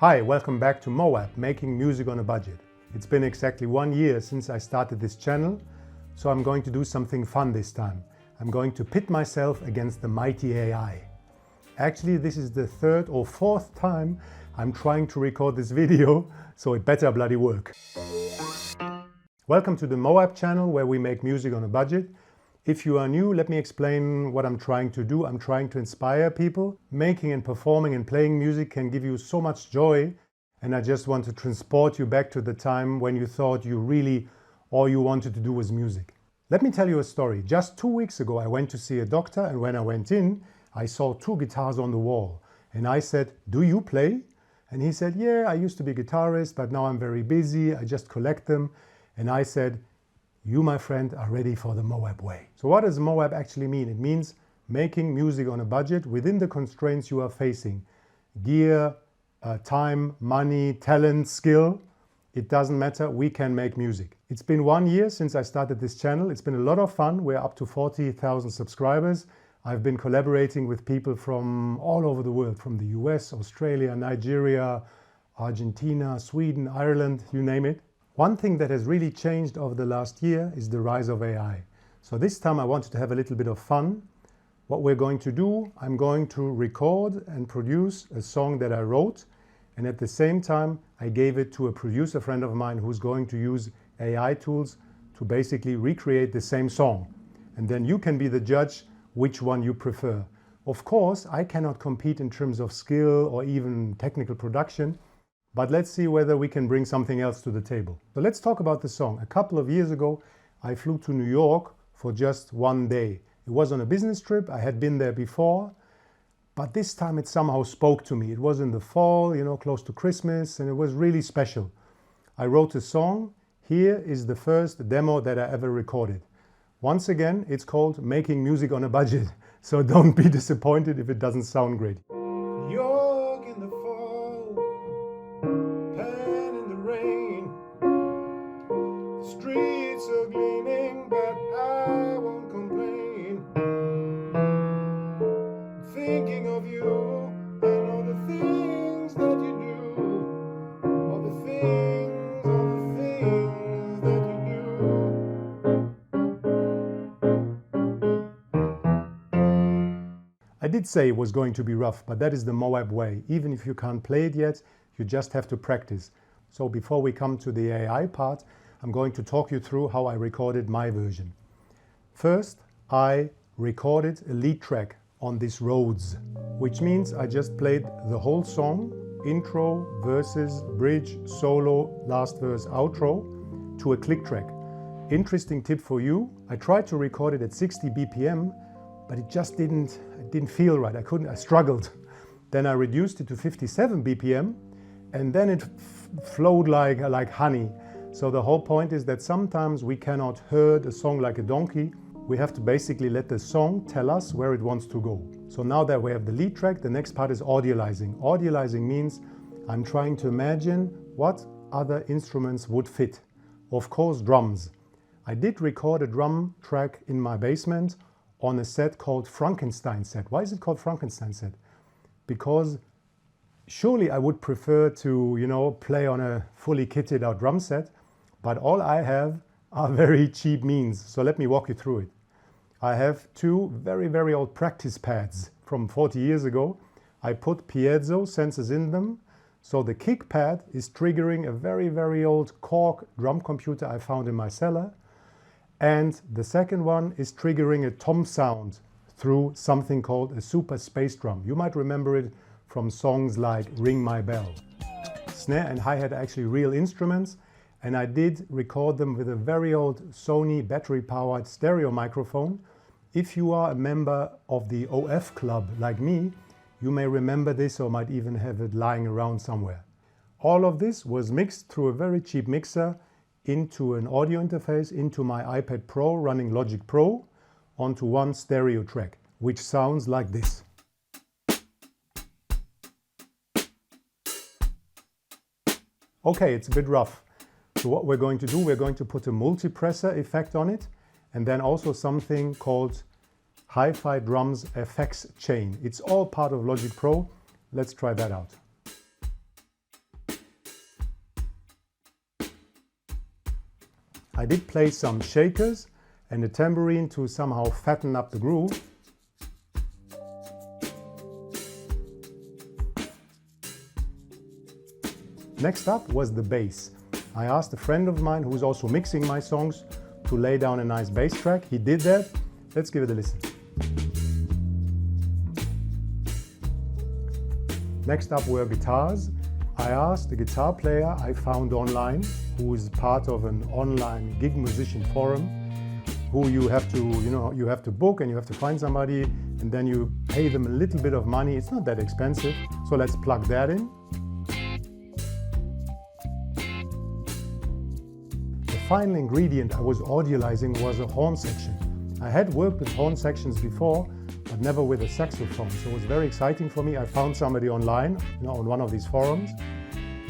Hi, welcome back to MOAB, Making Music on a Budget. It's been exactly 1 year since I started this channel, so I'm going to do something fun this time. I'm going to pit myself against the mighty AI. Actually, this is the third or fourth time I'm trying to record this video, so it better bloody work. Welcome to the MOAB channel, where we make music on a budget. If you are new, let me explain what I'm trying to do. I'm trying to inspire people. Making and performing and playing music can give you so much joy, and I just want to transport you back to the time when you thought all you wanted to do was music. Let me tell you a story. Just 2 weeks ago I went to see a doctor, and when I went in I saw 2 guitars on the wall, and I said, "Do you play?" And he said, "Yeah, I used to be a guitarist, but now I'm very busy, I just collect them." And I said, "You, my friend, are ready for the MOAB way." So what does MOAB actually mean? It means making music on a budget within the constraints you are facing. Gear, time, money, talent, skill. It doesn't matter, we can make music. It's been 1 year since I started this channel. It's been a lot of fun. We're up to 40,000 subscribers. I've been collaborating with people from all over the world, from the US, Australia, Nigeria, Argentina, Sweden, Ireland, you name it. One thing that has really changed over the last year is the rise of AI. So this time I wanted to have a little bit of fun. What we're going to do, I'm going to record and produce a song that I wrote, and at the same time I gave it to a producer friend of mine who's going to use AI tools to basically recreate the same song. And then you can be the judge which one you prefer. Of course, I cannot compete in terms of skill or even technical production, but let's see whether we can bring something else to the table. So let's talk about the song. A couple of years ago, I flew to New York for just 1 day. It was on a business trip. I had been there before, but this time it somehow spoke to me. It was in the fall, close to Christmas, and it was really special. I wrote a song. Here is the first demo that I ever recorded. Once again, it's called Making Music on a Budget, so don't be disappointed if it doesn't sound great. York in the fall, pan in the rain, the streets are gleaming, but I won't complain. Thinking of you and all the things that you do, all the things that you do. I did say it was going to be rough, but that is the MOAB way. Even if you can't play it yet, you just have to practice. So before we come to the AI part, I'm going to talk you through how I recorded my version. First, I recorded a lead track on this Rhodes, which means I just played the whole song, intro, verses, bridge, solo, last verse, outro, to a click track. Interesting tip for you, I tried to record it at 60 BPM, but it just didn't feel right. I struggled. Then I reduced it to 57 BPM, and then it flowed like honey. So the whole point is that sometimes we cannot herd a song like a donkey. We have to basically let the song tell us where it wants to go. So now that we have the lead track, the next part is audializing. Audializing means I'm trying to imagine what other instruments would fit. Of course, drums. I did record a drum track in my basement on a set called Frankenstein set. Why is it called Frankenstein set? Because surely I would prefer to, play on a fully kitted out drum set, but all I have are very cheap means. So let me walk you through it. I have 2 very, very old practice pads from 40 years ago. I put piezo sensors in them. So the kick pad is triggering a very, very old Korg drum computer I found in my cellar. And the second one is triggering a tom sound through something called a super space drum. You might remember it from songs like Ring My Bell. Snare and hi-hat are actually real instruments, and I did record them with a very old Sony battery-powered stereo microphone. If you are a member of the OF club like me, you may remember this or might even have it lying around somewhere. All of this was mixed through a very cheap mixer into an audio interface, into my iPad Pro running Logic Pro, onto one stereo track, which sounds like this. Okay, it's a bit rough. So what we're going to do, we're going to put a multipressor effect on it, and then also something called Hi-Fi Drums Effects Chain. It's all part of Logic Pro. Let's try that out. I did play some shakers and a tambourine to somehow fatten up the groove. Next up was the bass. I asked a friend of mine who's also mixing my songs to lay down a nice bass track. He did that. Let's give it a listen. Next up were guitars. I asked the guitar player I found online, who is part of an online gig musician forum, who you have to book and you have to find somebody and then you pay them a little bit of money. It's not that expensive. So let's plug that in. The final ingredient I was audializing was a horn section. I had worked with horn sections before, but never with a saxophone, so it was very exciting for me. I found somebody online, on one of these forums.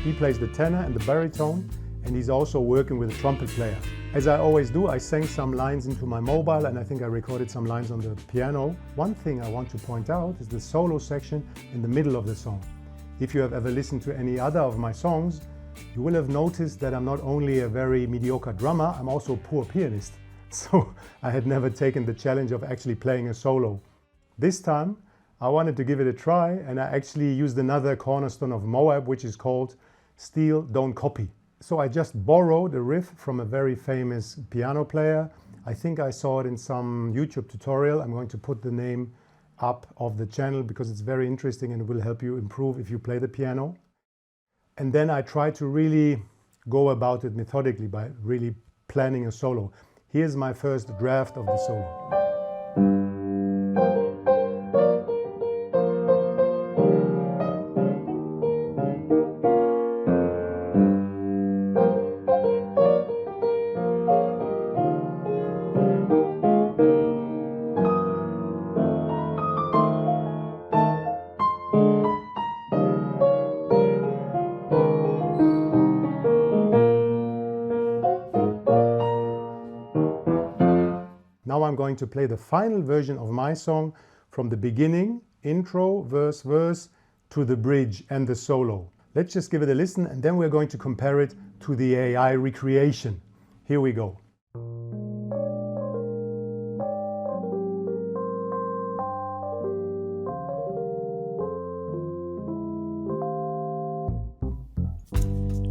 He plays the tenor and the baritone, and he's also working with a trumpet player. As I always do, I sang some lines into my mobile, and I think I recorded some lines on the piano. One thing I want to point out is the solo section in the middle of the song. If you have ever listened to any other of my songs, you will have noticed that I'm not only a very mediocre drummer, I'm also a poor pianist. So I had never taken the challenge of actually playing a solo. This time I wanted to give it a try, and I actually used another cornerstone of MOAB, which is called Steal, Don't Copy. So I just borrowed a riff from a very famous piano player. I think I saw it in some YouTube tutorial. I'm going to put the name up of the channel because it's very interesting and it will help you improve if you play the piano. And then I try to really go about it methodically by really planning a solo. Here's my first draft of the solo. Now I'm going to play the final version of my song from the beginning, intro, verse, verse, to the bridge and the solo. Let's just give it a listen and then we're going to compare it to the AI recreation. Here we go.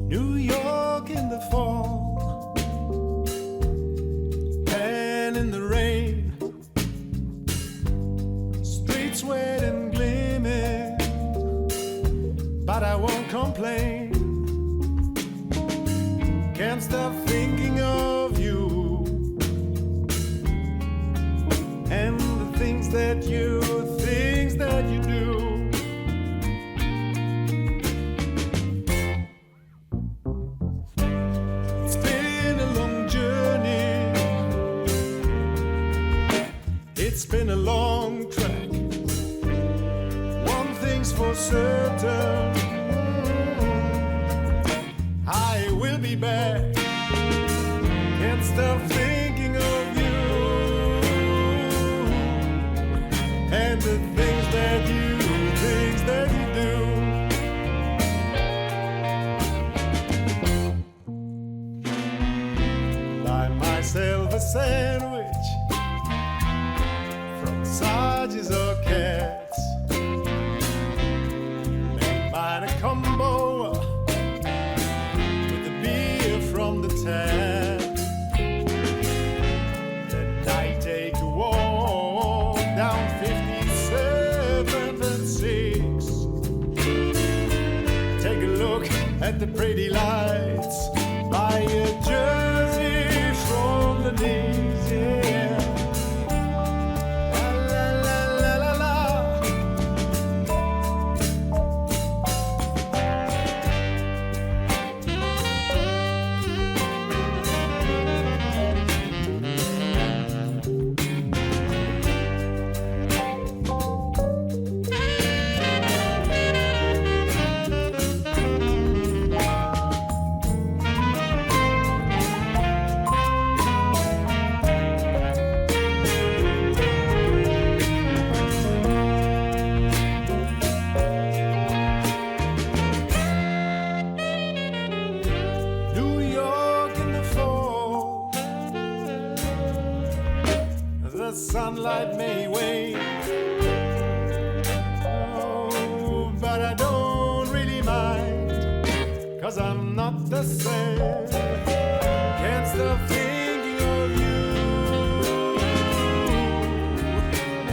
New York in the fall, in the rain, streets wet and gleaming, but I won't complain. Can't stop thinking of you and the things that you do. It's been a long journey, it's been a long track. One thing's for certain, I will be back. Can't stop thinking of you and the things that you do. Buy myself a sandwich from Sarge's or Cats. Make mine a combo with a beer from the tap. Then I take a walk down 57th and 6th. Take a look at the pretty lights, buy a jersey from the knees, yeah. sunlight may wane. Oh, but I don't really mind, 'cause I'm not the same. Can't stop thinking of you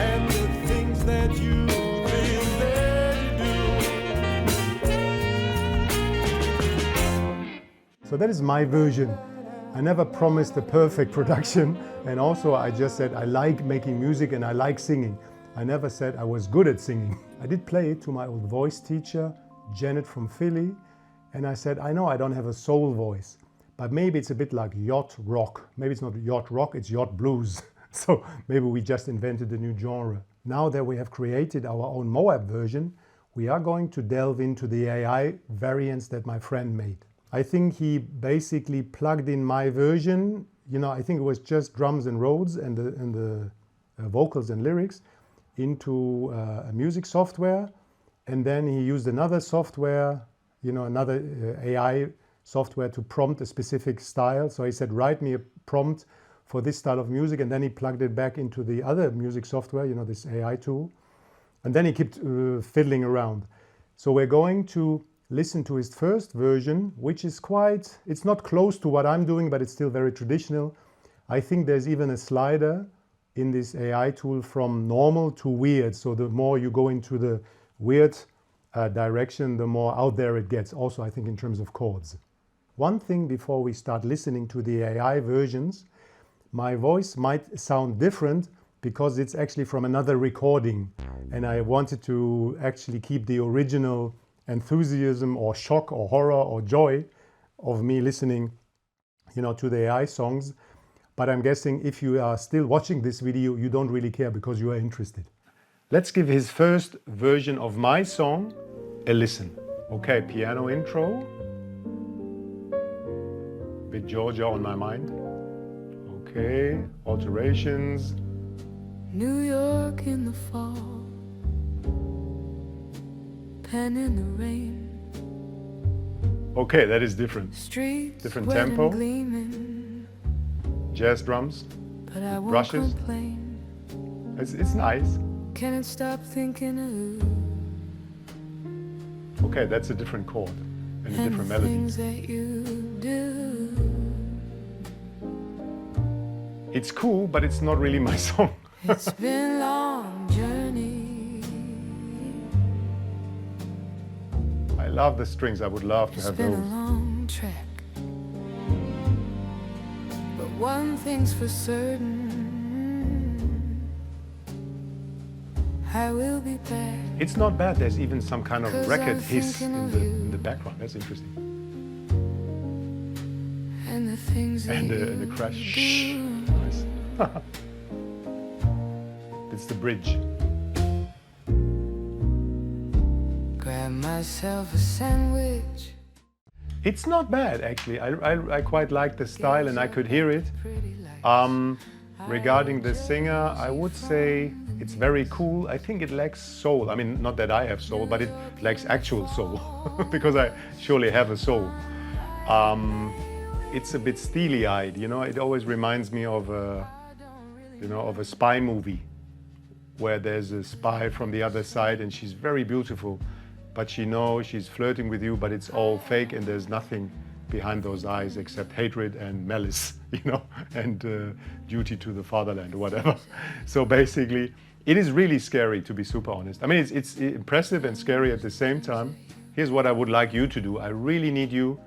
and the things that you So that is my version. I never promised a perfect production, and also I just said I like making music and I like singing. I never said I was good at singing. I did play it to my old voice teacher, Janet from Philly, and I said, I know I don't have a soul voice, but maybe it's a bit like yacht rock. Maybe it's not yacht rock, it's yacht blues. So maybe we just invented a new genre. Now that we have created our own MOAB version, we are going to delve into the AI variants that my friend made. I think he basically plugged in my version. You know, I think it was just drums and Rhodes and the vocals and lyrics into a music software. And then he used another software, you know, another AI software to prompt a specific style. So he said, write me a prompt for this style of music. And then he plugged it back into the other music software, you know, this AI tool. And then he kept fiddling around. So we're going to listen to his first version, which is quite, it's not close to what I'm doing, but it's still very traditional. I think there's even a slider in this AI tool from normal to weird. So the more you go into the weird direction, the more out there it gets. Also, I think in terms of chords. One thing before we start listening to the AI versions, my voice might sound different because it's actually from another recording. And I wanted to actually keep the original enthusiasm or shock or horror or joy of me listening, you know, to the AI songs. But I'm guessing if you are still watching this video, you don't really care because you are interested. Let's give his first version of my song a listen. Okay, piano intro. Bit Georgia on my mind. Okay, alterations. New York in the fall, pen in the rain. Okay, that is different. Streets Different wet tempo. and gleaming, Jazz drums, but I won't brushes. complain. It's nice. Can't stop thinking of Okay, that's a different chord and a and different the melody. things that you do. It's cool, but it's not really my song. It's been a long journey. I love the strings. I would love to It's have been a those. long trek. But one thing's for certain, I will be back. It's not bad. There's even some kind of 'Cause record I'm hiss thinking in of the you. background. That's interesting. And the things that And you the crash. do. Shh. Nice. It's the bridge. Grab myself a sandwich. It's not bad, actually. I quite like the style and I could hear it. Pretty like Regarding the singer, I would say it's very cool. I think it lacks soul. I mean, not that I have soul, but it lacks actual soul because I surely have a soul. It's a bit steely-eyed, you know. It always reminds me of a, you know, of a spy movie where there's a spy from the other side and she's very beautiful, but she knows she's flirting with you, but it's all fake and there's nothing behind those eyes except hatred and malice, you know, and duty to the fatherland or whatever. So basically, it is really scary, to be super honest. I mean, it's impressive and scary at the same time. Here's what I would like you to do. I really need you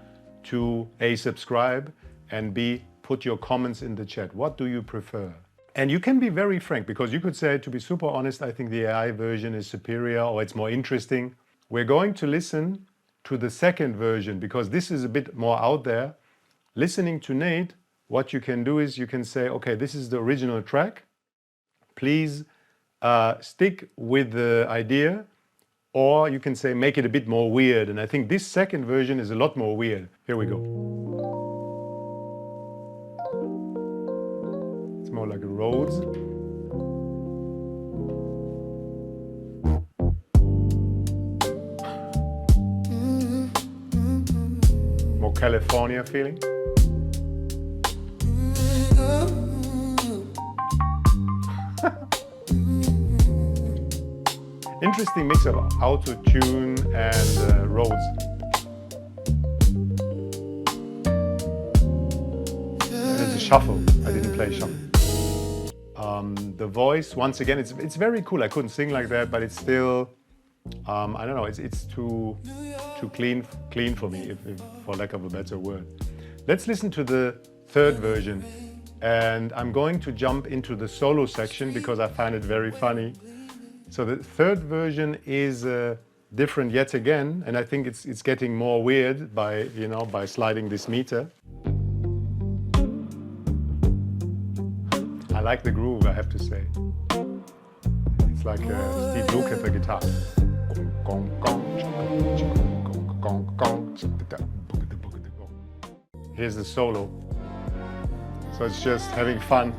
to A, subscribe, and B, put your comments in the chat. What do you prefer? And you can be very frank, because you could say, to be super honest, I think the AI version is superior or it's more interesting. We're going to listen to the second version because this is a bit more out there. Listening to Nate, what you can do is you can say, okay, this is the original track. Please stick with the idea, or you can say, make it a bit more weird. And I think this second version is a lot more weird. Here we go. It's more like a Rhodes. More California feeling. Interesting mix of auto-tune and Rhodes. It's a shuffle. I didn't play shuffle. The voice, once again, it's very cool. I couldn't sing like that, but it's still, I don't know, it's too clean for me, if for lack of a better word. Let's listen to the third version, and I'm going to jump into the solo section because I find it very funny. So the third version is different yet again, and I think it's getting more weird by sliding this meter. I like the groove, I have to say. It's like Steve Luke at the guitar. Here's the solo. So it's just having fun.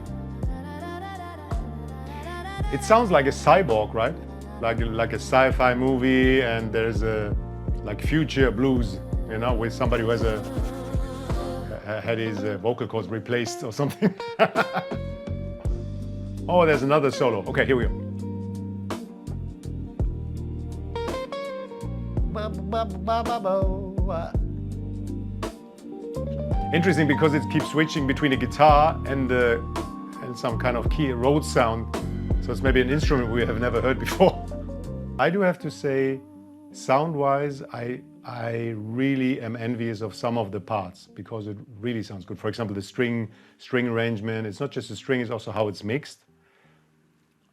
It sounds like a cyborg, right? Like a sci-fi movie, and there's a like future blues, with somebody who has had his vocal cords replaced or something. Oh, there's another solo. Okay, here we go. Interesting because it keeps switching between a guitar and some kind of key Rhodes sound. So it's maybe an instrument we have never heard before. I do have to say, sound-wise, I really am envious of some of the parts because it really sounds good. For example, the string arrangement. It's not just the string; it's also how it's mixed.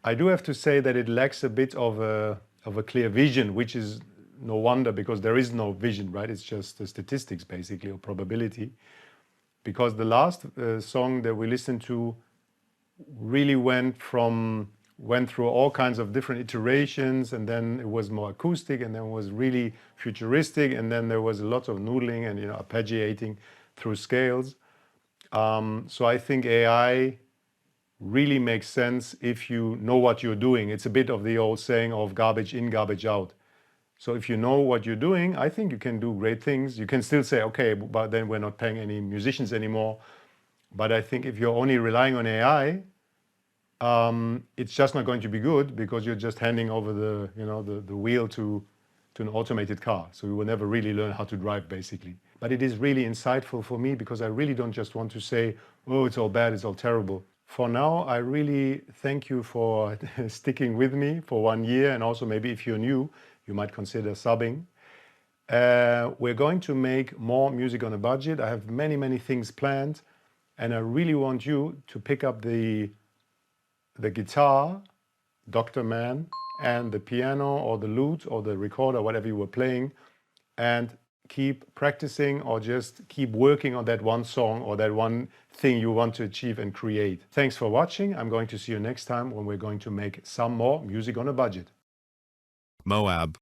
I do have to say that it lacks a bit of a clear vision, which is no wonder because there is no vision, right? It's just the statistics basically, or probability. Because the last song that we listened to really went through all kinds of different iterations, and then it was more acoustic, and then it was really futuristic, and then there was a lot of noodling and arpeggiating through scales. So I think AI really makes sense if you know what you're doing. It's a bit of the old saying of garbage in, garbage out. So if you know what you're doing, I think you can do great things. You can still say, okay, but then we're not paying any musicians anymore. But I think if you're only relying on AI, it's just not going to be good because you're just handing over the wheel to an automated car. So you will never really learn how to drive, basically. But it is really insightful for me because I really don't just want to say, oh, it's all bad, it's all terrible. For now, I really thank you for sticking with me for 1 year, and also maybe if you're new, you might consider subbing. We're going to make more music on a budget. I have many things planned, and I really want you to pick up the guitar, Dr. Man, and the piano or the lute or the recorder, whatever you were playing, and keep practicing or just keep working on that one song or that one thing you want to achieve and create. Thanks for watching. I'm going to see you next time when we're going to make some more music on a budget. MOAB.